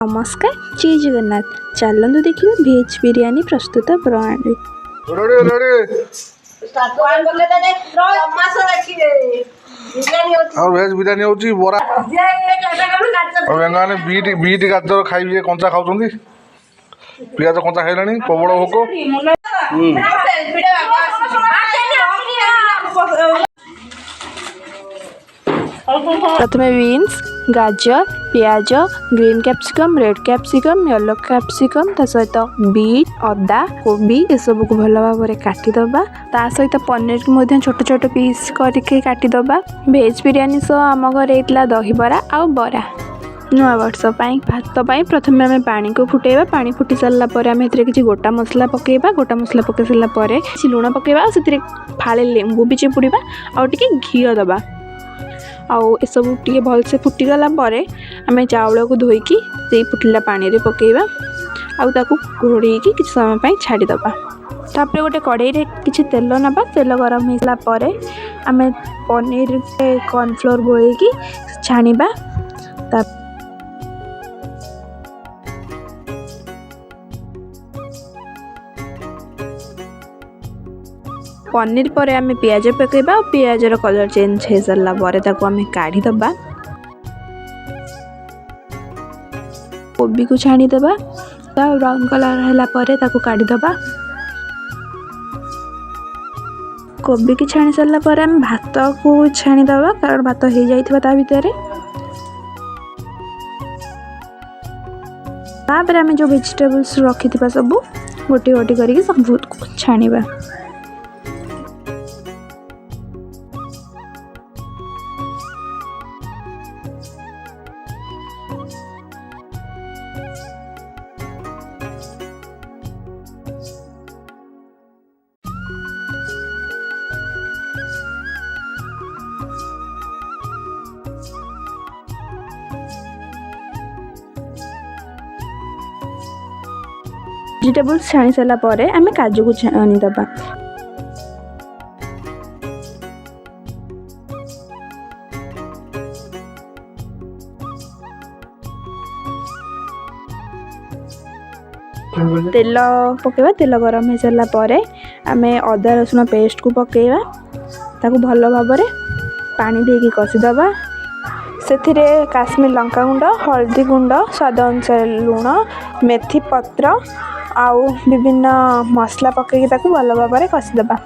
नमस्कार जय जगन्नाथ। चलतु देखिए भेज बिरयानी प्रस्तुत प्रणाली। और भेज बिरयानी होची बोरा और बेंगाने बीट गाजर खाइबे कंचा खाउछंदी पियाज कंचा खाइलानी प्रबल भोक। प्रथम बीन्स गाजर पियाज green capsicum red capsicum yellow capsicum ता सहित बीट अदा कोबी ये सब को भल भाव में काटिदबा। ता सहित पनीर को छोट छोट पीस करके काटिदबा। भेज बिरयानी सह आम घर होता दहीबरा आ बरा। नुआ वर्ष भात प्रथम आम पानी को फुटेबा। पानी फुटी सारा आम किसी गोटा मसला पकेबा। गोटा मसला पकई सारा लुण पकेबा से फाड़े लेंबू भी चिपुड़ा आउ टे घी दबा। आउ सब टे भलसे फुटीगला आम चाउल को धोईकी से फुटला पानी रे पकेबा आउ घोड़े कि समय छाड़ीदबा। तापर गोटे कड़ाई रे किसी तेल नबा। तेल गरम हो सारा आम पनीर कॉर्नफ्लोर गोलेकी छाणीबा। पनीर पर आम पियाज पकेबा। पियाजर कलर चेंज हो सारा आम काढ़ीदबा। कोबी को छाणीदबा। ब्राउन कलर है काढ़ीदबा। कोबी की छाणी सारा आम भात को छाणीदबा कारण भात हो जाइथिबा ता भितर। तापर आम जो वेजिटेबल्स रखी सब गोटी गोटी करके सब छाणीबा। वेजिटेबल्स छाणी सारा पर आम काजू को छाणीदबा। तेल पकेबा। तेल गरम हो सारा पर आम अदा रसुण पेस्ट को पकेबा। ताकू भल भाव में पानी देकी कषिदबा। से काश्मीर लंका गुंड हल्दी गुंड स्वाद अनुसार लुण मेथी पत्र आउ विभिन्न मसला पकईकी भल भाव में कषिदबा।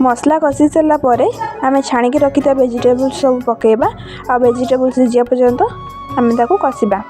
मसला कषि सारा पर आम छाणिकी रखी वेजिटेबल्स सब पकेबा। आ वेजिटेबल्स सिझा पर्यंत आम ताको कषिबा।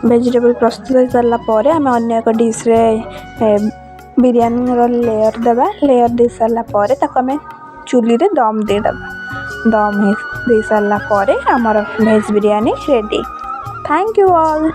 ଭେଜିଟେବଲ୍ ପ୍ରସ୍ତୁତ ହେଇସାରିଲା ପରେ ଆମେ ଅନ୍ୟ ଏକ ଡିସ୍ରେ ବିରିୟାନୀର ଲେୟର୍ ଦେବା। ଲେୟର୍ ଦେଇସାରିଲା ପରେ ତାକୁ ଆମେ ଚୁଲିରେ ଦମ୍ ଦେଇଦେବା। ଦମ୍ ଦେଇ ସାରିଲା ପରେ ଆମର veg biryani ready. Thank you all.